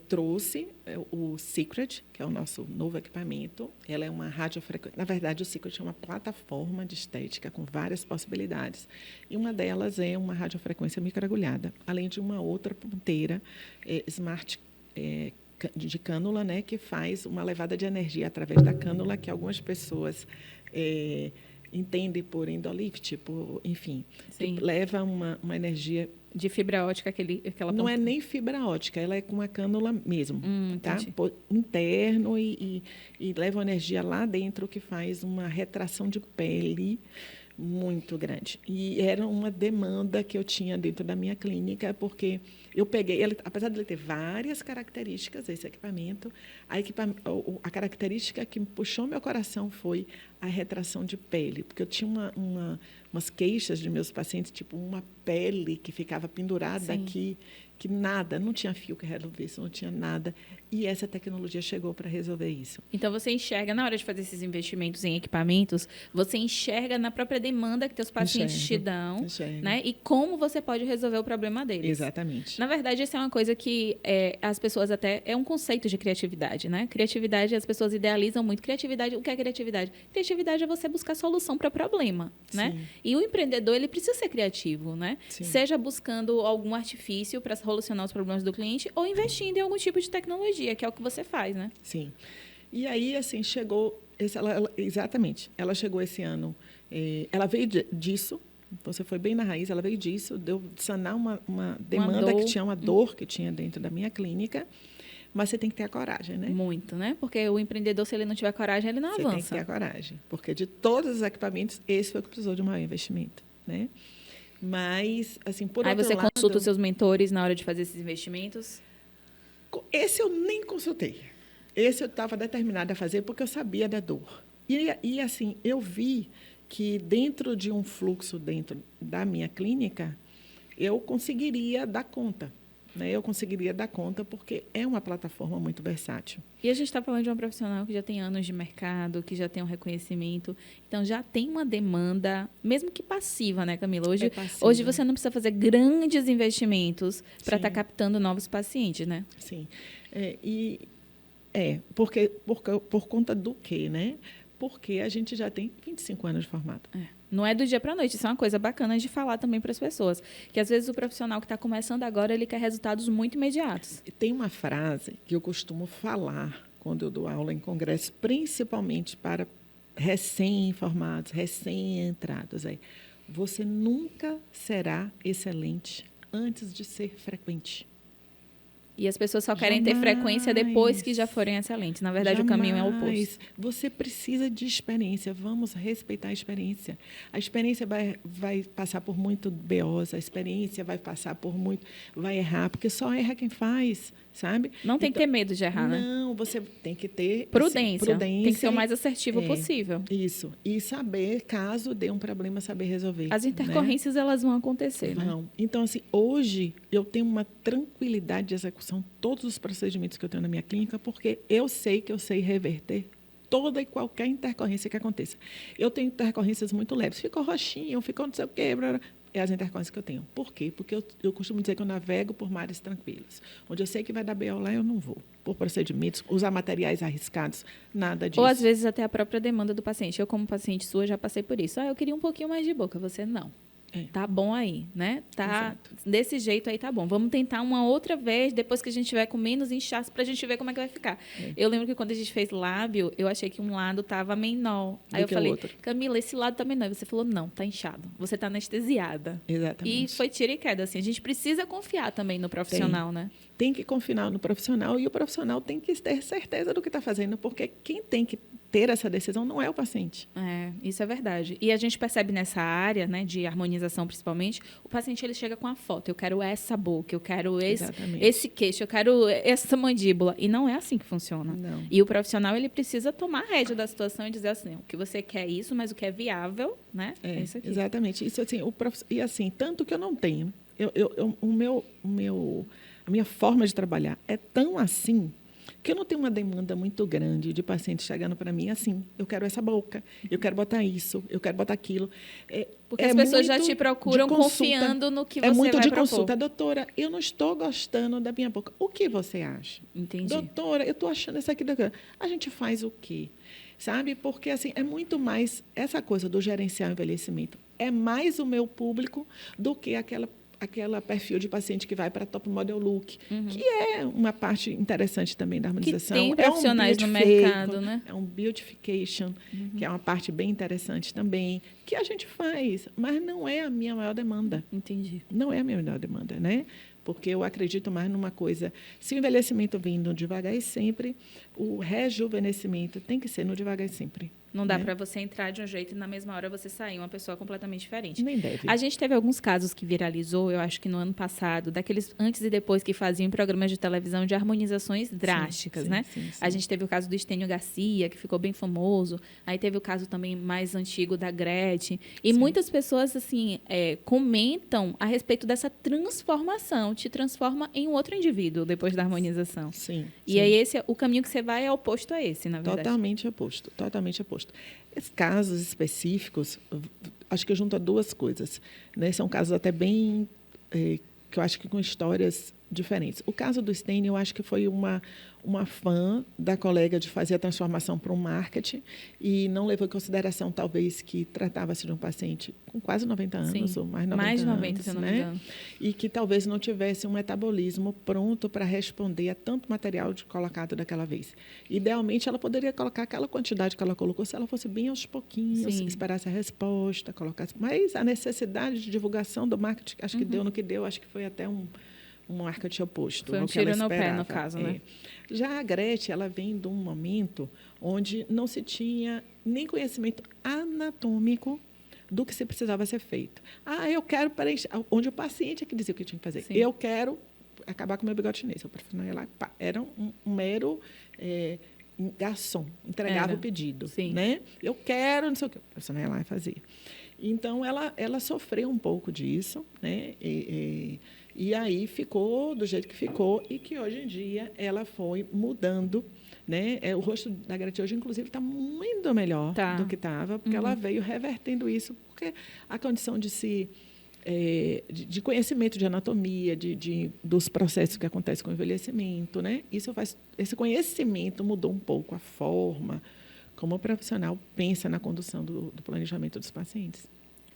trouxe o Secret, que é o nosso novo equipamento. Ela é uma radiofrequência. Na verdade, o Secret é uma plataforma de estética com várias possibilidades. E uma delas é uma radiofrequência microagulhada, além de uma outra ponteira smart de cânula, né, que faz uma levada de energia através da cânula, que algumas pessoas entendem por endolift, enfim, que leva uma energia de fibra ótica, aquela não é nem fibra ótica, ela é com uma cânula mesmo, tá? Entendi. Interno e leva uma energia lá dentro que faz uma retração de pele muito grande. E era uma demanda que eu tinha dentro da minha clínica, porque eu peguei, apesar de ele ter várias características, esse equipamento, a característica que puxou meu coração foi a retração de pele, porque eu tinha umas queixas de meus pacientes, tipo uma pele que ficava pendurada aqui, que nada, não tinha fio que resolvesse, não tinha nada. E essa tecnologia chegou para resolver isso. Então, você enxerga, na hora de fazer esses investimentos em equipamentos, você enxerga na própria demanda que teus pacientes te dão, né? E como você pode resolver o problema deles. Exatamente. Na verdade, isso é uma coisa que as pessoas até... É um conceito de criatividade, né? Criatividade, as pessoas idealizam muito. Criatividade, o que é criatividade? Criatividade é você buscar solução para o problema, né? E o empreendedor, ele precisa ser criativo, né? Sim. Seja buscando algum artifício para solucionar os problemas do cliente ou investindo em algum tipo de tecnologia, que é o que você faz, né? Sim. E aí, assim, chegou... exatamente. Ela chegou esse ano... ela veio disso, você foi bem na raiz, ela veio disso, deu sanar uma demanda que tinha, uma dor que tinha dentro da minha clínica, mas você tem que ter a coragem, né? Muito, né? Porque o empreendedor, se ele não tiver coragem, ele não avança. Você tem que ter a coragem, porque de todos os equipamentos, esse foi o que precisou de um maior investimento, né? Mas, assim, por outro lado... Aí você consulta os seus mentores na hora de fazer esses investimentos? Esse eu nem consultei. Esse eu estava determinada a fazer porque eu sabia da dor. E assim, eu vi que dentro de um fluxo dentro da minha clínica, eu conseguiria dar conta. Né? Eu conseguiria dar conta porque é uma plataforma muito versátil. E a gente está falando de um profissional que já tem anos de mercado, que já tem um reconhecimento. Então, já tem uma demanda, mesmo que passiva, né, Camila? Hoje você não precisa fazer grandes investimentos para estar captando novos pacientes, né? Sim. Porque por conta do quê, né? Porque a gente já tem 25 anos de formato. Não é do dia para a noite. Isso é uma coisa bacana de falar também para as pessoas. Que, às vezes, o profissional que está começando agora, ele quer resultados muito imediatos. Tem uma frase que eu costumo falar quando eu dou aula em congresso, principalmente para recém-formados, recém-entrados. Você nunca será excelente antes de ser frequente. E as pessoas só querem ter frequência depois que já forem excelentes. Na verdade, o caminho é o oposto. Você precisa de experiência. Vamos respeitar a experiência. A experiência vai passar por muito BOs, a experiência vai passar por muito... Vai errar, porque só erra quem faz, sabe? Não tem que ter medo de errar, né? Não, você tem que ter... Prudência. Tem que ser o mais assertivo possível. Isso. E saber, caso dê um problema, saber resolver. As intercorrências, elas vão acontecer, né? Vão. Então, assim, hoje eu tenho uma tranquilidade de execução todos os procedimentos que eu tenho na minha clínica, porque eu sei que eu sei reverter toda e qualquer intercorrência que aconteça. Eu tenho intercorrências muito leves. Ficou roxinho, ficou não sei o quê. É as intercorrências que eu tenho. Por quê? Porque eu costumo dizer que eu navego por mares tranquilos. Onde eu sei que vai dar BO lá, eu não vou. Por procedimentos, usar materiais arriscados, nada disso. Ou, às vezes, até a própria demanda do paciente. Eu, como paciente sua, já passei por isso. Eu queria um pouquinho mais de boca. Você, não. Tá bom aí, né? Tá Exato. desse jeito aí, tá bom. Vamos tentar uma outra vez, depois que a gente tiver com menos inchaço, pra gente ver como é que vai ficar. Eu lembro que quando a gente fez lábio, eu achei que um lado tava menor. Aí Do eu que o falei, outro. Camila, esse lado tá menor. E você falou, não, tá inchado. Você tá anestesiada. Exatamente. E foi tiro e queda, assim. A gente precisa confiar também no profissional, né? Tem que confiar no profissional e o profissional tem que ter certeza do que está fazendo, porque quem tem que ter essa decisão não é o paciente. É, isso é verdade. E a gente percebe nessa área, né, de harmonização principalmente, o paciente ele chega com a foto, eu quero essa boca, eu quero Exatamente. esse queixo, eu quero essa mandíbula. E não é assim que funciona. Não. E o profissional ele precisa tomar a rédea da situação e dizer assim, o que você quer é isso, mas o que é viável, né, é isso aqui. Exatamente. Isso assim, e assim, tanto que eu não tenho, a minha forma de trabalhar é tão assim que eu não tenho uma demanda muito grande de pacientes chegando para mim assim, eu quero essa boca, eu quero botar isso, eu quero botar aquilo. Porque as pessoas já te procuram confiando no que você vai propor. É muito de consulta. Doutora, eu não estou gostando da minha boca. O que você acha? Entendi. Doutora, eu estou achando essa aqui. A gente faz o quê? Sabe? Porque assim, é muito mais essa coisa do gerenciar o envelhecimento. É mais o meu público do que aquela perfil de paciente que vai para top model look, que é uma parte interessante também da harmonização. Que tem profissionais no mercado, né? É um beautification, que é uma parte bem interessante também, que a gente faz, mas não é a minha maior demanda. Entendi. Não é a minha maior demanda, né? Porque eu acredito mais numa coisa, se o envelhecimento vindo devagar e sempre, o rejuvenescimento tem que ser no devagar e sempre. Não dá para você entrar de um jeito e na mesma hora você sair uma pessoa completamente diferente. Nem deve. A gente teve alguns casos que viralizou, eu acho que no ano passado, daqueles antes e depois que faziam programas de televisão de harmonizações drásticas, né? Sim. A gente teve o caso do Estênio Garcia, que ficou bem famoso. Aí teve o caso também mais antigo da Gretchen. E muitas pessoas, assim, comentam a respeito dessa transformação. Te transforma em um outro indivíduo depois da harmonização. Sim. E aí o caminho que você vai é oposto a esse, na verdade. Totalmente oposto. Esses casos específicos, acho que junta duas coisas, né? São casos até bem, que eu acho que com histórias diferentes. O caso do Stênio, eu acho que foi uma fã da colega de fazer a transformação para um marketing e não levou em consideração, talvez, que tratava-se de um paciente com quase 90 anos, ou mais 90 mais de 90, anos, se eu não né? me engano. E que talvez não tivesse um metabolismo pronto para responder a tanto material colocado daquela vez. Idealmente, ela poderia colocar aquela quantidade que ela colocou, se ela fosse bem aos pouquinhos, esperasse a resposta, colocasse. Mas a necessidade de divulgação do marketing, acho que deu no que deu, acho que foi até um marketing oposto. Foi um tiro no pé, no caso, né? Já a Gretchen, ela vem de um momento onde não se tinha nem conhecimento anatômico do que se precisava ser feito. Eu quero preencher, onde o paciente é que dizia o que tinha que fazer. Sim. Eu quero acabar com o meu bigode chinês. O profissional ia lá, era um mero garçom, entregava o pedido. Sim. Né? Eu quero, não sei o quê. O profissional ia lá e fazia. Então, ela sofreu um pouco disso, né? E aí ficou do jeito que ficou e que hoje em dia ela foi mudando, né? O rosto da Gretchen hoje, inclusive, está muito melhor do que estava, porque ela veio revertendo isso, porque a condição de conhecimento de anatomia, dos processos que acontecem com o envelhecimento, né? Esse conhecimento mudou um pouco a forma como o profissional pensa na condução do planejamento dos pacientes.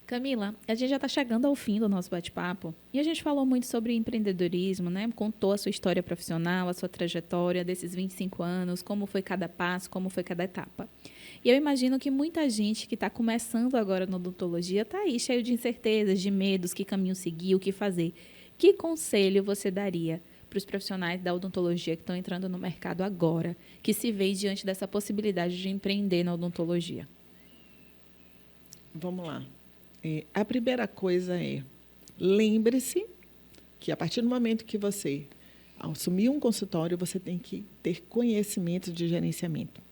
Camila, a gente já está chegando ao fim do nosso bate-papo e a gente falou muito sobre empreendedorismo, né? Contou a sua história profissional, a sua trajetória desses 25 anos, como foi cada passo, como foi cada etapa. E eu imagino que muita gente que está começando agora na odontologia está aí cheio de incertezas, de medos, que caminho seguir, o que fazer. Que conselho você daria para os profissionais da odontologia que estão entrando no mercado agora, que se veem diante dessa possibilidade de empreender na odontologia? Vamos lá. A primeira coisa lembre-se que, a partir do momento que você assumir um consultório, você tem que ter conhecimento de gerenciamento.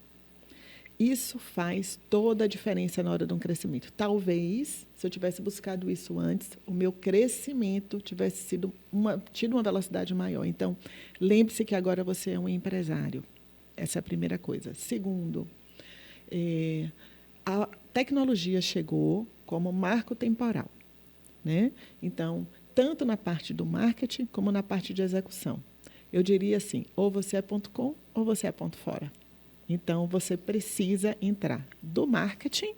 Isso faz toda a diferença na hora de um crescimento. Talvez, se eu tivesse buscado isso antes, o meu crescimento tivesse tido uma velocidade maior. Então, lembre-se que agora você é um empresário. Essa é a primeira coisa. Segundo, a tecnologia chegou como marco temporal, né? Então, tanto na parte do marketing como na parte de execução. Eu diria assim, ou você é ponto com ou você é ponto fora. Então, você precisa entrar do marketing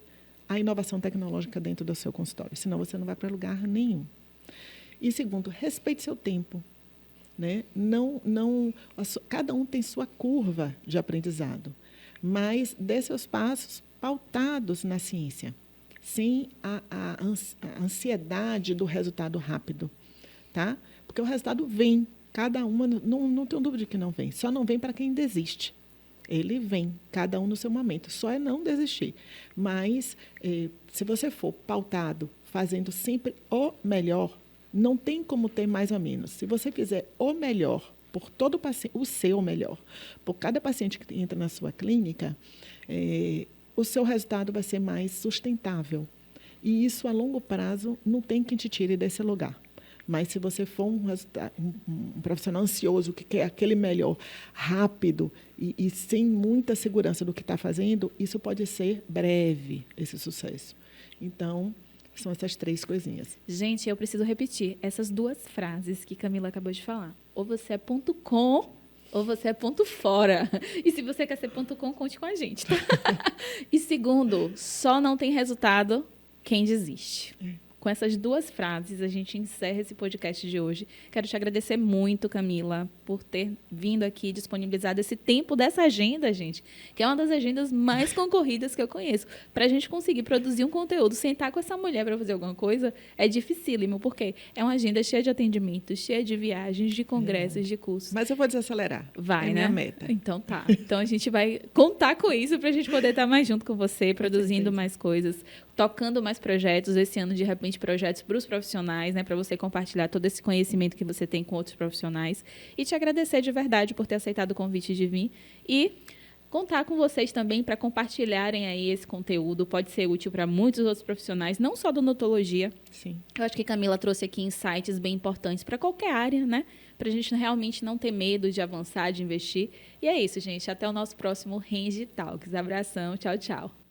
a inovação tecnológica dentro do seu consultório, senão você não vai para lugar nenhum. E segundo, respeite seu tempo. Né? Cada um tem sua curva de aprendizado, mas dê seus passos pautados na ciência, sem a ansiedade do resultado rápido. Tá? Porque o resultado vem, cada uma, não tenho dúvida de que não vem, só não vem para quem desiste. Ele vem, cada um no seu momento, só é não desistir. Mas, se você for pautado, fazendo sempre o melhor, não tem como ter mais ou menos. Se você fizer o melhor, por todo paciente, o seu melhor, por cada paciente que entra na sua clínica, o seu resultado vai ser mais sustentável. E isso, a longo prazo, não tem quem te tire desse lugar. Mas se você for um profissional ansioso, que quer aquele melhor rápido e sem muita segurança do que está fazendo, isso pode ser breve, esse sucesso. Então, são essas 3 coisinhas. Gente, eu preciso repetir essas 2 frases que Camila acabou de falar. Ou você é ponto .com, ou você é ponto fora. E se você quer ser ponto .com, conte com a gente, tá? E segundo, só não tem resultado quem desiste. Com essas 2 frases, a gente encerra esse podcast de hoje. Quero te agradecer muito, Camila, por ter vindo aqui, disponibilizado esse tempo dessa agenda, gente, que é uma das agendas mais concorridas que eu conheço. Para a gente conseguir produzir um conteúdo, sentar com essa mulher para fazer alguma coisa, é dificílimo, porque é uma agenda cheia de atendimentos, cheia de viagens, de congressos, de cursos. Mas eu vou desacelerar. Vai, é né? Minha meta. Então tá. Então a gente vai contar com isso para a gente poder estar mais junto com você, produzindo mais coisas, tocando mais projetos. Esse ano, de repente, projetos para os profissionais, né, para você compartilhar todo esse conhecimento que você tem com outros profissionais. E te agradecer de verdade por ter aceitado o convite de vir. E contar com vocês também para compartilharem aí esse conteúdo. Pode ser útil para muitos outros profissionais, não só da odontologia. Sim. Eu acho que Camila trouxe aqui insights bem importantes para qualquer área, né? Para a gente realmente não ter medo de avançar, de investir. E é isso, gente. Até o nosso próximo Range Talks. Abração. Tchau, tchau.